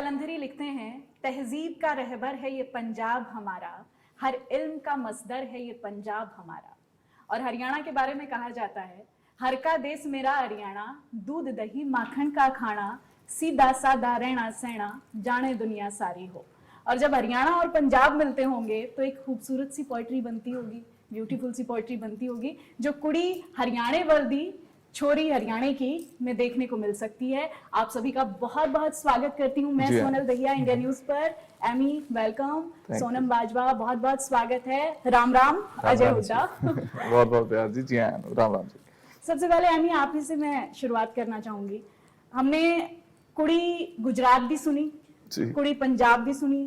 जालंधरी लिखते हैं, तहजीब का रहबर है ये पंजाब हमारा, हर इल्म का मसदर है ये पंजाब हमारा। और हरियाणा के बारे में कहा जाता है, हर का देश मेरा हरियाणा, दूध दही माखन का खाना, सीधा साधा रहना सहना, जाने दुनिया सारी हो। और जब हरियाणा और पंजाब मिलते होंगे तो एक खूबसूरत सी पोइट्री बनती होगी, ब्यूटीफुल सी पोइट्री बनती होगी, जो कुड़ी हरियाणे वर्दी छोरी हरियाणे की में देखने को मिल सकती है। आप सभी का बहुत बहुत स्वागत करती हूँ मैं, सोनल दहिया, इंडिया न्यूज पर। एमी वेलकम, सोनम बाजवा बहुत बहुत स्वागत है। राम राम अजय हुड्डा। बहुत बहुत प्यार जी। जी हाँ, राम राम जी। सबसे पहले एमी आप ही से मैं शुरुआत करना चाहूंगी। हमने कुड़ी गुजरात भी सुनी, कुड़ी पंजाब भी सुनी,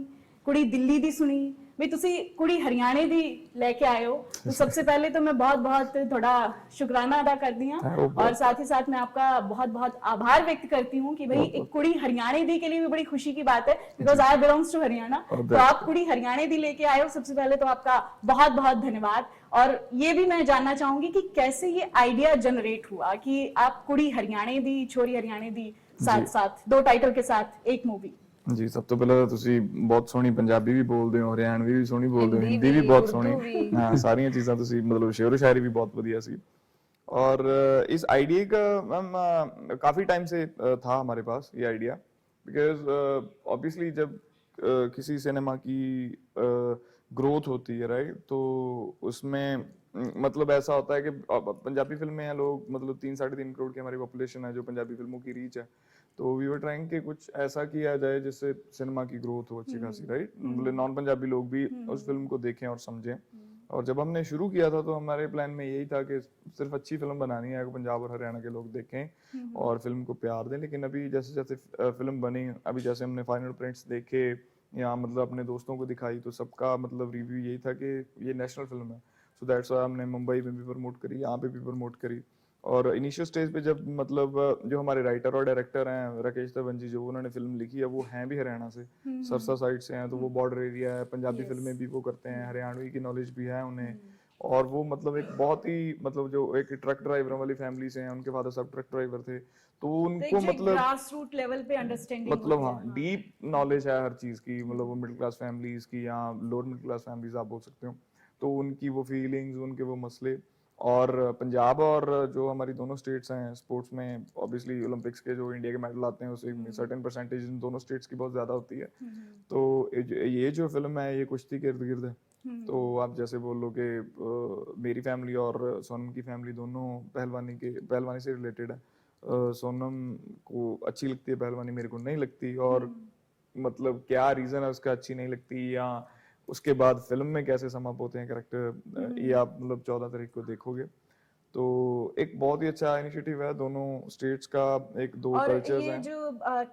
कुड़ी दिल्ली भी सुनी, भी तुसी कुड़ी हरियाणे भी लेके आए हो। तो सबसे पहले तो मैं बहुत बहुत थोड़ा शुक्राना अदा कर दिया, और साथ ही साथ मैं आपका बहुत बहुत आभार व्यक्त करती हूँ कि भाई एक कुड़ी हरियाणे दी के लिए भी बड़ी खुशी की बात है, because I belongs to Haryana. तो आप कुड़ी हरियाणे दी लेके आए हो, सबसे पहले तो आपका बहुत बहुत धन्यवाद। और ये भी मैं जानना चाहूंगी कि कैसे ये आइडिया जनरेट हुआ कि आप कुड़ी हरियाणे दी छोरी हरियाणे दी साथ साथ दो टाइटल के साथ एक मूवी। जी, सब तो पहले ਤੁਸੀਂ ਬਹੁਤ ਸੋਹਣੀ ਪੰਜਾਬੀ ਵੀ ਬੋਲਦੇ ਹੋ, ਹਰਿਆਣਵੀ ਵੀ ਸੋਹਣੀ ਬੋਲਦੇ ਹੋ, ਹਿੰਦੀ ਵੀ ਬਹੁਤ ਸੋਹਣੀ, हाँ सारियां चीज़ां ਤੁਸੀਂ मतलब शेरो शायरी भी बहुत बढ़िया सी। और इस आइडिया का मैम काफ़ी टाइम से था हमारे पास ये आइडिया, बिकॉज ऑब्वियसली जब किसी सिनेमा की ग्रोथ होती है, राइट, तो उसमें मतलब ऐसा होता है कि पंजाबी फिल्में हैं, लोग मतलब 3-3.5 करोड़ की हमारी पॉपुलेशन है जो पंजाबी फिल्मों की रीच है, तो वी वर ट्राइंग कि कुछ ऐसा किया जाए जिससे सिनेमा की ग्रोथ हो अच्छी खासी, राइट, मतलब नॉन पंजाबी लोग भी उस फिल्म को देखें और समझें। और जब हमने शुरू किया था तो हमारे प्लान में यही था कि सिर्फ अच्छी फिल्म बनानी है, पंजाब और हरियाणा के लोग देखें और फिल्म को प्यार दें। लेकिन अभी जैसे जैसे फिल्म बनी, अभी जैसे हमने फाइनल प्रिंट्स देखे या मतलब अपने दोस्तों को दिखाई, तो सबका मतलब रिव्यू यही था कि ये नेशनल फिल्म है। सो दैट्स व्हाई हमने मुंबई में भी प्रमोट करी, यहाँ पे भी प्रमोट करी। और इनिशियल स्टेज पे जब मतलब जो हमारे राइटर और डायरेक्टर हैं राकेश तवन जी, जो उन्होंने फिल्म लिखी है, वो हैं भी हरियाणा से, सरसा साइड से हैं, तो वो बॉर्डर एरिया है, पंजाबी फिल्में भी वो करते हैं, हरियाणवी की नॉलेज भी है उन्हें। और वो मतलब एक बहुत ही मतलब जो एक ट्रक ड्राइवर वाली फैमिली से हैं, उनके फादर साहब ट्रक ड्राइवर थे, तो उनको मतलब ग्रास रूट लेवल पे अंडरस्टैंडिंग मतलब हाँ डीप नॉलेज है हर चीज़ की, मतलब वो मिडिल क्लास फैमिलीज की या लोअर मिडिल क्लास फैमिलीज आप बोल सकते हो, तो उनकी वो फीलिंग्स, उनके वो मसले। और पंजाब और जो हमारी दोनों स्टेट्स हैं स्पोर्ट्स में, ऑब्वियसली ओलंपिक्स के जो इंडिया के मेडल आते हैं उससे सर्टेन परसेंटेज इन दोनों स्टेट्स की बहुत ज़्यादा होती है। तो ये जो फिल्म है ये कुश्ती के इर्द गिर्द है। तो आप जैसे बोल लो कि मेरी फैमिली और सोनम की फैमिली दोनों पहलवानी से रिलेटेड है। सोनम को अच्छी लगती है पहलवानी, मेरे को नहीं लगती, और मतलब क्या रीज़न है उसका अच्छी नहीं लगती, या उसके बाद फिल्म में कैसे समाप्त होते हैं कैरेक्टर, ये आप मतलब 14 तारीख को देखोगे। तो एक बहुत ही अच्छा इनिशिएटिव है दोनों स्टेट्स का, एक दो कल्चर्स हैं। ये जो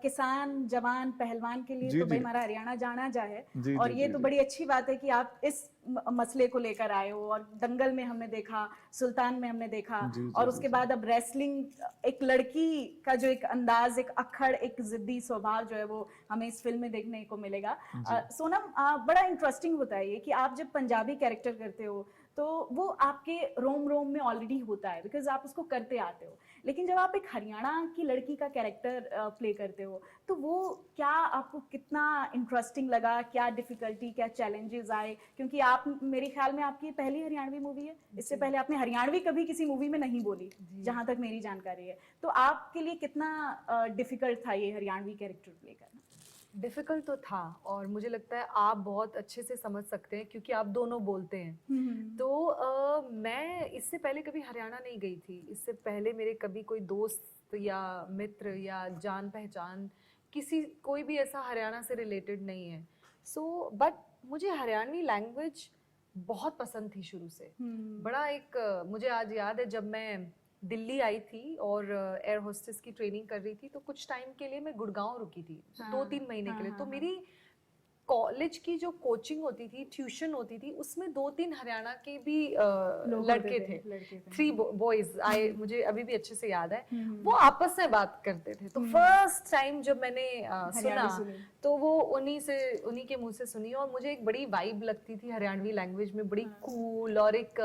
किसान जवान पहलवान के लिए तो भाई हमारा हरियाणा जाना जाए, और ये तो बड़ी अच्छी बात है कि आप इस मसले को लेकर आए हो। और दंगल में हमने देखा, सुल्तान में हमने देखा, और उसके बाद अब रेसलिंग, एक लड़की का जो एक अंदाज, एक अक्खड़, एक जिद्दी स्वभाव जो है वो हमें इस फिल्म में देखने को मिलेगा। सोनम, बड़ा इंटरेस्टिंग होता है ये कि आप जब पंजाबी कैरेक्टर करते हो तो वो आपके रोम रोम में ऑलरेडी होता है, बिकॉज आप उसको करते आते हो। लेकिन जब आप एक हरियाणा की लड़की का कैरेक्टर प्ले करते हो तो वो क्या आपको कितना इंटरेस्टिंग लगा, क्या डिफिकल्टी, क्या चैलेंजेस आए? क्योंकि आप, मेरे ख्याल में आपकी पहली हरियाणवी मूवी है, इससे पहले आपने हरियाणवी कभी किसी मूवी में नहीं बोली जहां तक मेरी जानकारी है। तो आपके लिए कितना डिफिकल्ट था ये हरियाणवी कैरेक्टर प्ले करना? डिफिकल्ट तो था, और मुझे लगता है आप बहुत अच्छे से समझ सकते हैं क्योंकि आप दोनों बोलते हैं। तो मैं इससे पहले कभी हरियाणा नहीं गई थी। इससे पहले मेरे कभी कोई दोस्त या मित्र या जान पहचान कोई भी ऐसा हरियाणा से रिलेटेड नहीं है। सो बट मुझे हरियाणवी लैंग्वेज बहुत पसंद थी शुरू से। बड़ा एक मुझे आज याद है जब मैं दिल्ली आई थी और एयर होस्टेस की ट्रेनिंग कर रही थी, तो कुछ टाइम के लिए मैं गुड़गांव रुकी थी, 2-3 महीने के लिए। तो मेरी कॉलेज की जो कोचिंग होती थी, ट्यूशन होती थी, उसमें 2-3 हरियाणा के भी लड़के थे, 3 बॉयज आए, मुझे अभी भी अच्छे से याद है। वो आपस में बात करते थे। तो फर्स्ट टाइम जब मैंने सुना तो वो उन्हीं के मुंह से सुनी, और मुझे एक बड़ी वाइब लगती थी हरियाणवी लैंग्वेज में, बड़ी कूल, और एक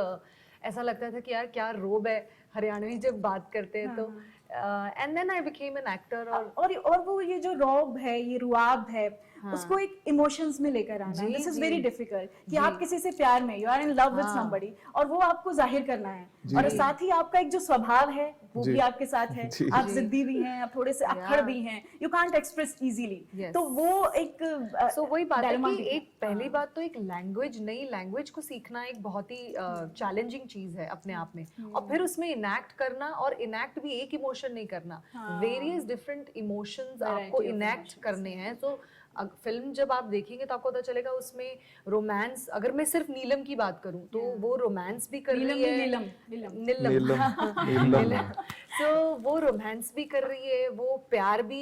ऐसा लगता था कि यार क्या रोब है हरियाणवी जब बात करते हैं। तो and then I became an actor. और वो ये जो रौब है, ये रुआब है, उसको एक इमोशंस में लेकर आना, दिस इज वेरी डिफिकल्ट कि आप किसी से प्यार में, you are in love with somebody, और वो आपको जाहिर करना है, और साथ ही आपका एक जो स्वभाव है वो भी आपके साथ है, आप जिद्दी भी हैं, आप थोड़े से अक्खड़ भी हैं, यू कांट एक्सप्रेस इजीली, तो वो एक सो वही बात है कि एक पहली बात तो एक लैंग्वेज, नई लैंग्वेज को सीखना एक बहुत ही चैलेंजिंग चीज है अपने आप में, और फिर उसमें इनैक्ट करना, और इनैक्ट भी एक इमोशन नहीं करना, वेरियस डिफरेंट इमोशंस आपको इनैक्ट करने हैं। सो फिल्म जब आप देखेंगे तो आपको पता चलेगा उसमें रोमांस, अगर मैं सिर्फ नीलम की बात करूं तो वो रोमांस भी कर रही है, नीलम तो वो रोमांस भी कर रही है, वो प्यार भी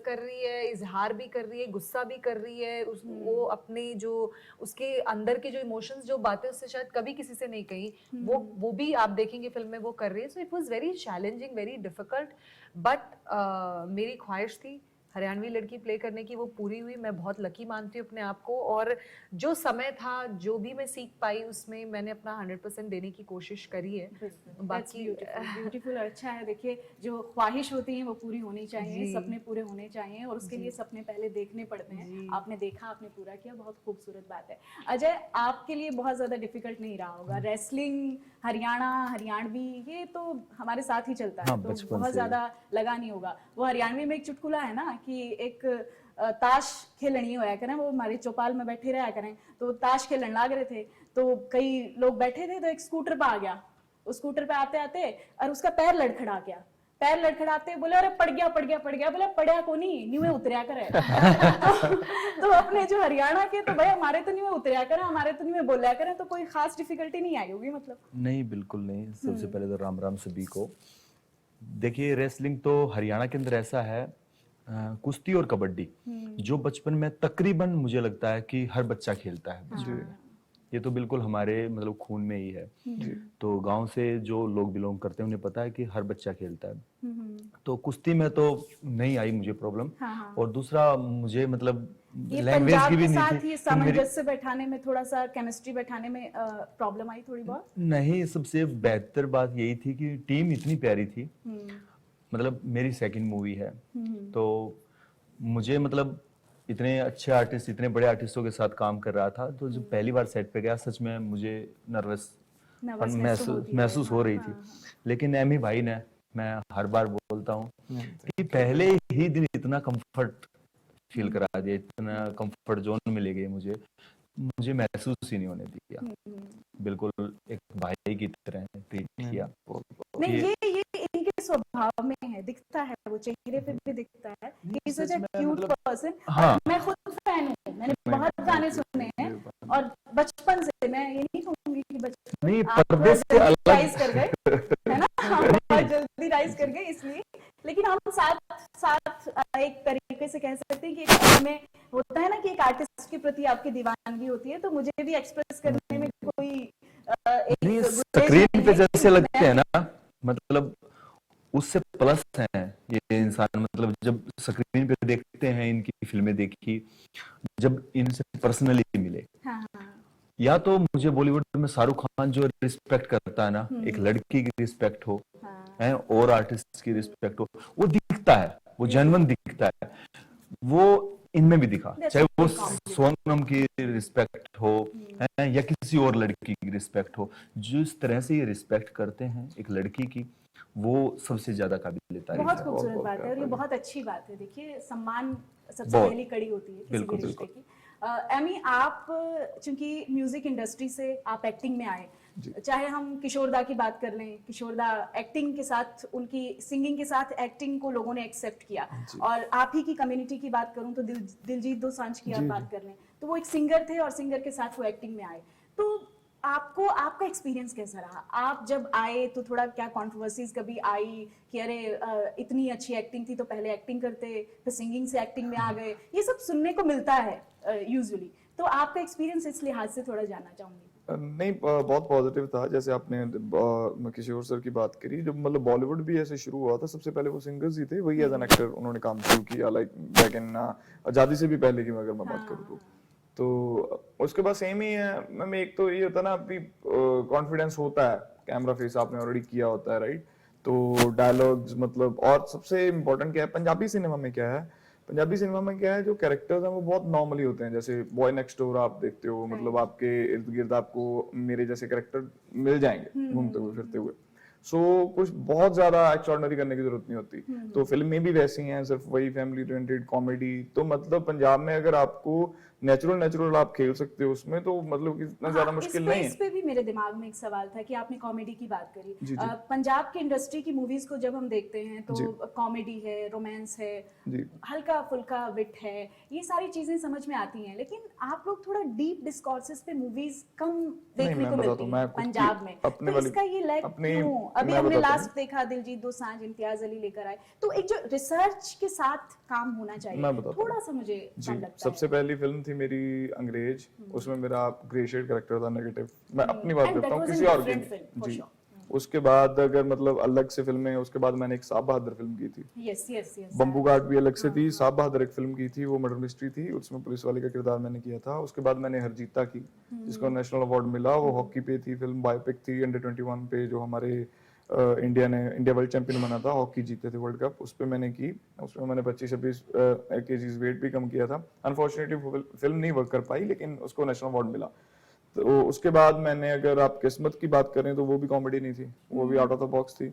कर रही है, इजहार भी कर रही है, गुस्सा भी कर रही है, वो अपने जो उसके अंदर के जो इमोशंस, जो बातें उससे शायद कभी किसी से नहीं कही, वो भी आप देखेंगे फिल्म में वो कर रही है। So it was very challenging, very difficult, but मेरी ख्वाहिश थी हरियाणवी लड़की प्ले करने की, वो पूरी हुई। मैं बहुत लकी मानती हूँ अपने आप को, और जो समय था, जो भी मैं सीख पाई उसमें मैंने अपना 100% देने की कोशिश करी है। बाकी ब्यूटीफुल, अच्छा है। देखिए, जो ख्वाहिश होती है वो पूरी होनी चाहिए, सपने पूरे होने चाहिए, और उसके लिए सपने पहले देखने पड़ते हैं। आपने देखा, आपने पूरा किया, बहुत खूबसूरत बात है। अजय, आपके लिए बहुत ज्यादा डिफिकल्ट नहीं रहा होगा, रेसलिंग, हरियाणा, हरियाणवी, ये तो हमारे साथ ही चलता है, तो बहुत ज्यादा लगा नहीं होगा। वो हरियाणवी में एक चुटकुला है ना कि एक ताश खेलनी होया करें, वो हमारे चौपाल में बैठे रहा करें, तो ताश खेलने लग रहे थे, तो कई लोग बैठे थे, तो एक स्कूटर पे आ गया, उस स्कूटर पे आते आते और उसका पैर लड़खड़ा गया, पैर लड़खड़ाते बोले अरे पड़ गया पड़ गया पड़ गया, बोले पड़या को नहीं, न्यू में उतरिया करे। तो अपने जो हरियाणा के, तो भाई हमारे तो न्यू में उतरिया करें, हमारे तो न्यू में बोलिया करें, तो कोई खास डिफिकल्टी नहीं आई होगी मतलब? नहीं, बिल्कुल नहीं। सबसे पहले तो राम राम सभी को। देखिए, रेसलिंग तो हरियाणा के अंदर ऐसा है, कुश्ती और कबड्डी जो बचपन में तकरीबन मुझे लगता है कि हर बच्चा खेलता है। ये तो बिल्कुल हमारे मतलब खून में ही है। तो गांव से जो लोग बिलोंग करते हैं उन्हें पता है कि हर बच्चा खेलता है। तो कुश्ती में तो नहीं आई मुझे प्रॉब्लम। और दूसरा, मुझे मतलब लैंग्वेज की भी नहीं थी, ये सामंजस्य बैठाने में, थोड़ा सा केमिस्ट्री बैठाने में प्रॉब्लम आई थोड़ी बहुत? नहीं, सबसे बेहतर बात यही थी कि टीम इतनी प्यारी थी। मतलब मेरी सेकंड मूवी है, तो मुझे मतलब इतने अच्छे आर्टिस्ट, इतने बड़े आर्टिस्टों के साथ काम कर रहा था, तो जब पहली बार सेट पे गया सच में मुझे नर्वस महसूस हो रही थी। लेकिन एमी भाई ने, मैं हर बार बोलता हूँ कि पहले ही दिन इतना कंफर्ट फील करा दिया, इतना कंफर्ट जोन में ले गए, मुझे महसूस ही नहीं होने दिया। बिल्कुल एक भाई की तरह ट्रीट किया। नहीं, ये इनके स्वभाव में है, दिखता है, वो चेहरे पे भी दिखता है। He is such a cute person. मैं खुद फैन हूँ, मैंने बहुत गाने सुने हैं, और बचपन से, मैं ये नहीं कहूंगी कि बचपन नहीं, पर्दे से अलग राइज कर गए, है ना, हम बहुत जल्दी राइज कर गए इसलिए, लेकिन हम साथ एक तरीके से कह सकते हैं कि एक में होता है ना कि एक आर्टिस्ट के प्रति आपकी दीवानगी होती है, तो मुझे भी एक्सप्रेस करने में कोई स्क्रीन पे जैसे लगते हैं ना, मतलब उससे प्लस हैं ये इंसान। मतलब जब स्क्रीन पे देखते हैं, इनकी फिल्में देखी, जब इनसे पर्सनली मिले, या तो मुझे बॉलीवुड में शाहरुख खान जो रिस्पेक्ट करता है ना, एक लड़की की रिस्पेक्ट हो, है, और आर्टिस्ट की रिस्पेक्ट हो, वो दिखता है, वो जेन्युइन दिखता है। वो इनमें भी दिखा, चाहे वो सोनम की रिस्पेक्ट हो, है, या किसी और लड़की की रिस्पेक्ट हो। जिस तरह से ये रिस्पेक्ट करते हैं एक लड़की की, वो सबसे ज्यादा काबिल तारीफ है। बहुत खूबसूरत बात है, और ये बहुत अच्छी बात है। देखिए, सम्मान सबसे पहली कड़ी होती है किसी भी रिश्ते की। एमी, आप चूंकि म्यूजिक इंडस्ट्री से आप एक्टिंग में आए, चाहे हम किशोर दा की बात कर लें, किशोर दा एक्टिंग के साथ, उनकी सिंगिंग के साथ एक्टिंग को लोगों ने एक्सेप्ट किया, और आप ही की कम्युनिटी की बात करूं तो दिलजीत दोसांझ की आप बात कर लें, तो वो एक सिंगर थे, और सिंगर के साथ वो एक्टिंग में आए। तो आपका एक्सपीरियंस कैसा रहा? आप जब आए तो थोड़ा क्या कंट्रोवर्सीज कभी आई कि अरे इतनी अच्छी एक्टिंग थी तो पहले एक्टिंग करते, फिर सिंगिंग से एक्टिंग में आ गए, ये सब सुनने को मिलता है यूजुअली, तो आपका एक्सपीरियंस इस लिहाज से थोड़ा जानना चाहूंगी। नहीं, बहुत पॉजिटिव था। जैसे आपने किशोर सर की बात करी, जब मतलब बॉलीवुड भी ऐसे शुरू हुआ था, सबसे पहले वो सिंगर्स ही थे, वही एज एन एक्टर उन्होंने काम शुरू किया, लाइक बैक इन आजादी से भी पहले की अगर मैं बात करूँ तो उसके बाद सेम ही है। मैम, एक तो ये होता है ना, अभी कॉन्फिडेंस होता है, कैमरा फेस आपने ऑलरेडी किया होता है, राइट? तो डायलॉग्स मतलब, और सबसे इम्पोर्टेंट क्या है पंजाबी सिनेमा में, क्या है पंजाबी सिनेमा में क्या है, जो कैरेक्टर्स हैं वो बहुत नॉर्मली होते हैं। जैसे बॉय नेक्स्ट डोर आप देखते हो, मतलब आपके इर्द गिर्द आपको मेरे जैसे कैरेक्टर मिल जाएंगे घूमते हुए फिरते हुए। सो कुछ बहुत ज्यादा एक्स्ट्राऑर्डिनरी करने की जरूरत नहीं होती। तो फिल्म में भी वैसी हैं, सिर्फ वही फैमिली ओरिएंटेड कॉमेडी। तो मतलब पंजाब में अगर आपको नेचुरल आप खेल सकते हो उसमें, तो मतलब कि इतना ज्यादा मुश्किल नहीं है। इस पे भी मेरे दिमाग में एक सवाल था कि आपने कॉमेडी की बात करी। जी, जी। पंजाब की इंडस्ट्री की मूवीज को जब हम देखते हैं तो कॉमेडी है, रोमांस है, हल्का फुल्का विट है, ये सारी चीजें समझ में आती हैं। लेकिन आप लोग थोड़ा डीप डिस्कोर्सेस पे मूवीज कम देखने को मिलती हैं पंजाब में। तो इसका ये लैग क्यों? अभी हमने लास्ट देखा दिलजीत दोसांझ इम्तियाज अली लेकर आए, तो एक जो रिसर्च के साथ काम होना चाहिए, थोड़ा सा मुझे कम लगता है। सबसे पहली फिल्म थी मेरी अंग्रेज, उसमें मेरा ग्रे शेड कैरेक्टर था, नेगेटिव। मैं अपनी बात करता हूँ, किसी और की नहीं। जी। उसके बाद अगर मतलब अलग से फिल्में, उसके बाद मैंने एक साहब बहादुर फिल्म की थी। Yes yes yes. बम्बू घाट भी अलग से थी। साहब बहादुर एक फिल्म की थी, वो मर्डर मिस्ट्री थी, उसमें पुलिस वाले का किरदार मैंने किया था। उसके बाद मैंने हरजीता की, जिसको नेशनल अवार्ड मिला, वो हॉकी पे थी फिल्म, बायोपिक थी अंडर 21 पे, जो हमारे इंडिया वर्ल्ड चैंपियन बना था, हॉकी जीते थे वर्ल्ड कप, उस पे मैंने की। उसमें मैंने 25-26 केजीज वेट भी कम किया था। अनफॉर्चुनेटली फिल्म नहीं वर्क कर पाई, लेकिन उसको नेशनल अवार्ड मिला। तो उसके बाद मैंने, अगर आप किस्मत की बात करें, तो वो भी कॉमेडी नहीं थी, वो भी आउट ऑफ द बॉक्स थी।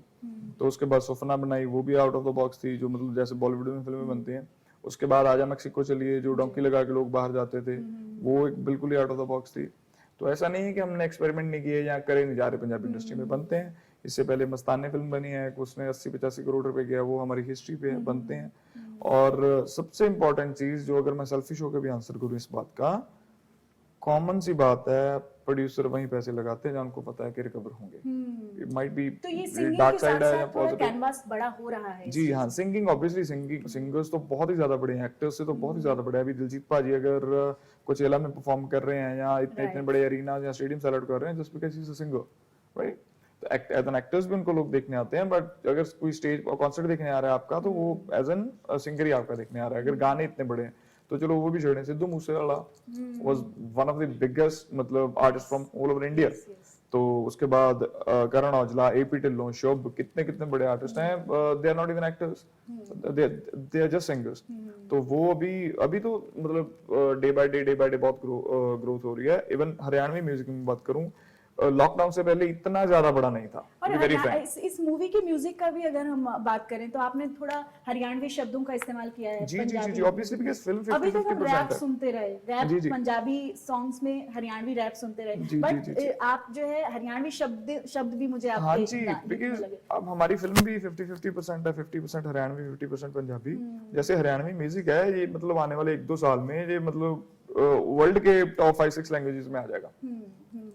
तो उसके बाद सुफना बनाई, वो भी आउट ऑफ द बॉक्स थी, जो मतलब जैसे बॉलीवुड में फिल्में बनती हैं। उसके बाद आजा मेक्सिको चलिए, जो डोंकी लगा के लोग बाहर जाते थे, वो एक बिल्कुल ही आउट ऑफ द बॉक्स थी। तो ऐसा नहीं है कि हमने एक्सपेरिमेंट नहीं किए या करे नहीं जा रहे, पंजाबी इंडस्ट्री में बनते हैं। इससे पहले मस्ताने फिल्म बनी है, उसने 80-85 करोड़ रुपए किया, वो हमारी हिस्ट्री पे है, बनते हैं। और सबसे इंपॉर्टेंट चीज, जो अगर मैं सेल्फिश होकर भी आंसर करूं इस बात का, कॉमन सी बात है, प्रोड्यूसर वहीं पैसे लगाते हैं जहाँ उनको पता है कि रिकवर होंगे। It might be dark side है या पॉजिटिव, कैनवास बड़ा हो रहा है। जी हाँ। सिंगिंग ऑब्वियसली, सिंगर्स तो बहुत ही ज्यादा बड़े हैं, एक्टर्स से तो बहुत ही ज्यादा बड़े हैं। अभी दिलजीत पाजी अगर कोचेला में परफॉर्म कर रहे हैं, या इतने बड़े एरिना या स्टेडियम सेल आउट कर रहे हैं, just because he is a singer, right? तो एज एन एक्टर्स भी उनको लोग देखने आते हैं, बट अगर कोई स्टेज कॉन्सर्ट देखने आ रहा है आपका, तो वो एज एन सिंगर ही आपका देखने आ रहा है। अगर गाने इतने बड़े हैं तो चलो वो भी छोड़ें, Sidhu Moosewala was one of the biggest मतलब artist from all over India. तो उसके बाद करण औजला, एपी ढिल्लों, शुभ, कितने बड़े आर्टिस्ट हैं, they are not even actors, they are just singers. तो वो अभी तो मतलब डे बाय डे बहुत ग्रोथ हो रही है। इवन हरियाणवी म्यूजिक में बात करूं, लॉकडाउन से पहले इतना ज्यादा बड़ा नहीं था। और इस मूवी की म्यूजिक का भी अगर हम बात करें, तो आपने थोड़ा हरियाणवी शब्दों का इस्तेमाल किया है। जी जी जी, ऑब्वियसली, बिकॉज़ फिल्म 50-50% अभी तक हम रैप सुनते रहे, रैप पंजाबी सॉन्ग्स में हरियाणवी रैप सुनते रहे, बट आप जो है हरियाणवी शब्द भी मुझे आपके, हाँ जी, बिकॉज़ अब हमारी फिल्म भी 50-50% है, 50% हरियाणवी, 50% पंजाबी। जैसे हरियाणवी म्यूजिक है, ये मतलब आने वाले 1-2 साल में ये मतलब वर्ल्ड के टॉप 5-6 लैंग्वेजेस में आ जाएगा।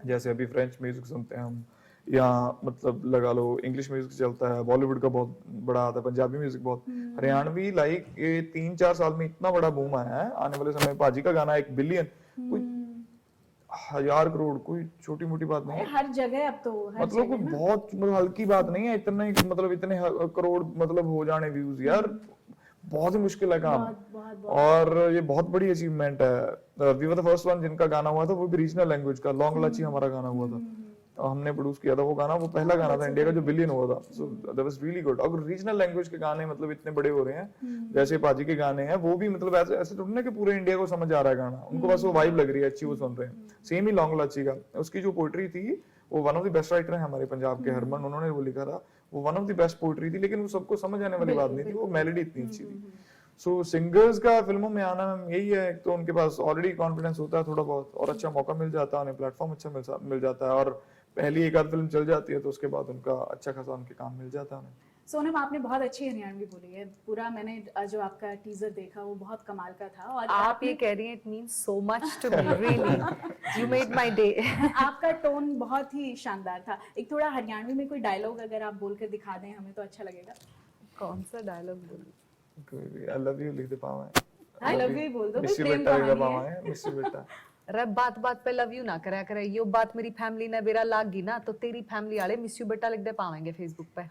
जैसे अभी फ्रेंच म्यूजिक सुनते हैं हम, या मतलब लगा लो इंग्लिश म्यूजिक चलता है, बॉलीवुड का बहुत बड़ा आता है, पंजाबी म्यूजिक बहुत, हरियाणवी लाइक ये 3-4 साल में इतना बड़ा बूम आया है। आने वाले समय में पाजी का गाना 1 बिलियन, कोई 1000 करोड़, कोई छोटी मोटी बात नहीं है। हर जगह अब तो मतलब कोई बहुत मतलब हल्की बात नहीं है, इतने मतलब इतने करोड़ मतलब हो जाने व्यूज, यार बहुत ही मुश्किल है काम। और ये बहुत बड़ी अचीवमेंट है। We were the first one जिनका गाना हुआ था, वो भी रीजनल लैंग्वेज का, लॉन्ग लाची हमारा गाना हुआ था, और हमने प्रोड्यूस किया था वो गाना। वो पहला गाना था इंडिया का जो बिलियन हुआ था, so that was really good. और रीजनल लैंग्वेज के गाने मतलब इतने बड़े हो रहे हैं, जैसे पाजी के गाने हैं, वो भी मतलब ऐसे थोड़ी ना कि पूरे इंडिया को समझ आ रहा है गाना, उनको बस वो वाइब लग रही है, अच्छी वो सुन रहे हैं। सेम ही लॉन्ग लाची का, उसकी जो पोएट्री थी, वो one of the best writer है हमारे पंजाब के, हरमन, उन्होंने वो लिखा था, वो one of the best poetry थी, लेकिन वो सबको समझ आने वाली बात नहीं थी, वो मेलोडी इतनी अच्छी थी। सो सिंगर्स का फिल्मों में आना यही है, एक तो उनके पास ऑलरेडी कॉन्फिडेंस होता है थोड़ा बहुत, और अच्छा मौका मिल जाता है, उन्हें प्लेटफॉर्म अच्छा मिल जाता है, और पहली एक आध फिल्म चल जाती है तो उसके बाद उनका अच्छा खासा उनके काम मिल जाता है उन्हें। सोनम, आपने बहुत अच्छी हरियाणवी बोली है, पूरा मैंने जो आपका टीजर देखा वो बहुत कमाल का था। और आप ये कह रही हैं, it means so much to me, really you made my day. आपका टोन बहुत ही शानदार था। एक थोड़ा हरियाणवी में कोई डायलॉग अगर आप बोल कर दिखा दें हमें तो अच्छा लगेगा। कौन सा डायलॉग बोलूं? आई लव यू लिख दे पावा, आई लव यू बोल दो, मिस्सी बेटा लिख दे पावा है, मिस्सी बेटा। अरे बात पे लव यू ना करा करे, यो बात मेरी फैमिली ने बेरा लाग गई ना, तो तेरी फैमिली वाले मिस यू बेटा लिख दे पावेंगे फेसबुक पे।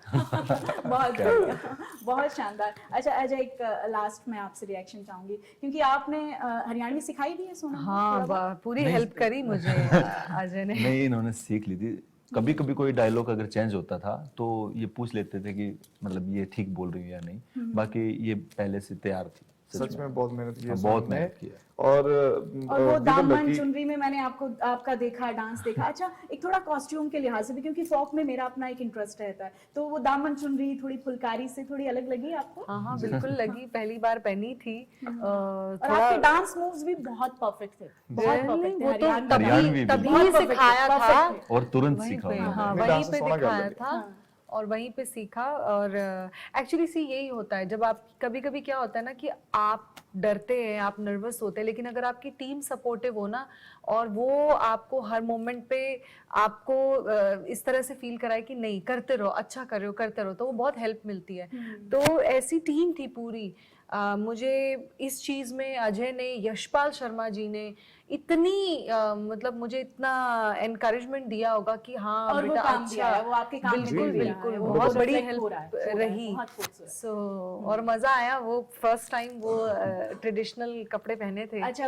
बहुत बढ़िया, बहुत शानदार। अच्छा अजय, एक लास्ट में आपसे रिएक्शन चाहूंगी, क्योंकि आपने हरियाणवी सिखाई भी है सोनम? हाँ, पूरी हेल्प करी मुझे अजय ने। नहीं, इन्होंने सीख ली थी, कभी कभी कोई डायलॉग अगर चेंज होता था तो ये पूछ लेते थे कि मतलब ये ठीक बोल रही है या नहीं, बाकी ये पहले से तैयार थी। सच में बहुत मेहनत की है बहुत सर ने। मेहनत किया। और वो वी वर दामन लकी। चुनरी में मैंने आपका देखा, डांस देखा। अच्छा, एक थोड़ा कॉस्ट्यूम के लिहाज से भी, क्योंकि फोक में मेरा अपना एक इंटरेस्ट रहता है, तो वो दामन चुनरी थोड़ी फुलकारी से थोड़ी अलग लगी आपको? हाँ बिल्कुल लगी, पहली बार पहनी थी। और थोड़ा आपके डांस मूव्स भी बहुत परफेक्ट थे, बहुत परफेक्ट थे। वो तो हरियाणवी तभी भी। तभी सिखाया था, और तुरंत वहीं सीखा पे, उन्होंने। हाँ नहीं, वहीं डांस पे सोना कर दिखाया लगे। था और वहीं पे सीखा। और एक्चुअली सी यही होता है, जब आप कभी कभी क्या होता है ना कि आप डरते हैं, आप नर्वस होते हैं, लेकिन अगर आपकी टीम सपोर्टिव हो ना और वो आपको हर मोमेंट पे आपको इस तरह से फील कराए कि नहीं करते रहो, अच्छा कर रहे हो, करते रहो, तो वो बहुत हेल्प मिलती है। तो ऐसी टीम थी पूरी। मुझे इस चीज में अजय ने, यशपाल शर्मा जी ने इतनी मतलब मुझे इतना एनकरेजमेंट दिया होगा कि हाँ और वो बेटा काम भी अच्छा, आया, वो आपके काम में बिल्कुल भी रहा है, बिल्कुल वो बहुत बड़ी reflect हेल्प हो रहा है, रही। बहुत खूबसूरत। सो और मजा आया, वो फर्स्ट टाइम वो ट्रेडिशनल कपड़े पहने थे। अच्छा,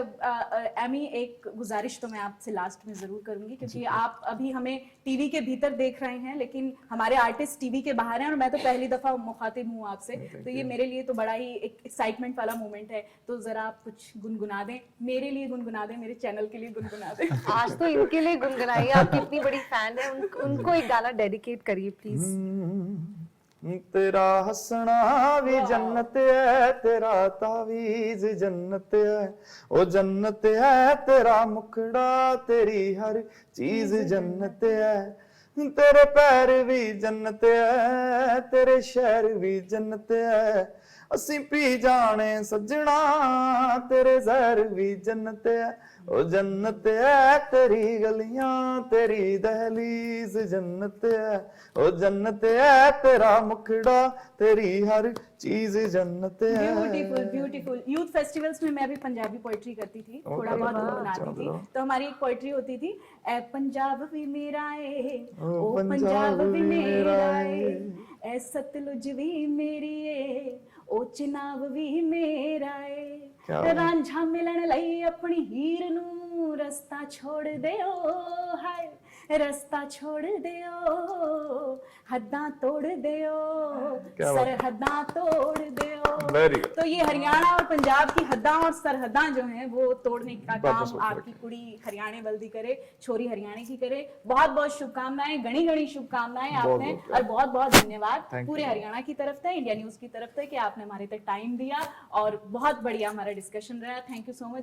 एमी, एक गुजारिश तो मैं आपसे लास्ट में जरूर करूंगी, क्योंकि आप अभी हमें टीवी के भीतर देख रहे हैं, लेकिन हमारे आर्टिस्ट टीवी के बाहर हैं और मैं तो पहली दफा मुखातिब हूँ आपसे, तो ये मेरे लिए तो बड़ा ही एक एक्साइटमेंट वाला मोमेंट है। तो जरा आप कुछ गुनगुना दें, मेरे लिए गुनगुना दें, मेरे चैनल के लिए गुनगुना दें। आज तो इनके लिए गुनगुनाइए, आपकी इतनी बड़ी फैन है, उनको एक गाना डेडिकेट करिए प्लीज। तेरा हंसना भी जन्नत है, तेरा तावीज जन्नत है, ओ जन्नत है तेरा मुखड़ा, तेरी हर चीज जन्नत है, तेरे पैर भी जन्नत है, तेरे शहर भी जन्नत है, असी पी जाने सजना, तेरे जहर भी जन्नत है, ओ जन्नत है तेरी गलियां, तेरी दहलीज जन्नत है, ओ जन्नत है तेरा मुखड़ा, तेरी हर चीज जन्नत है। Beautiful beautiful. यूथ फेस्टिवल्स में मैं भी पंजाबी पोइट्री करती थी, थोड़ा बहुत गुनगुनाती थी। तो हमारी एक पोइट्री होती थी, ए पंजाब भी मेरा है, ओ पंजाब भी मेरा है, ए सतलुज भी मेरी है, ओ चिनाब भी मेरा है, रांझा मिलन लई अपनी हीर नू रस्ता छोड़ दियो, हाय रस्ता छोड़ दियो, हद्दां तोड़ दियो, सरहदां तोड़ दियो। Very good. तो ये हरियाणा और पंजाब की हद्दां और सरहदां जो हैं वो तोड़ने का वापस काम उठ आपकी कुड़ी हरियाणे बल्दी करे, छोरी हरियाणे की करे। बहुत बहुत शुभकामनाएं, गणी गणी शुभकामनाएं आपने, और बहुत बहुत धन्यवाद पूरे हरियाणा की तरफ से, इंडिया न्यूज की तरफ से, कि आपने हमारे तक टाइम दिया और बहुत बढ़िया हमारा डिस्कशन रहा। Thank you so much.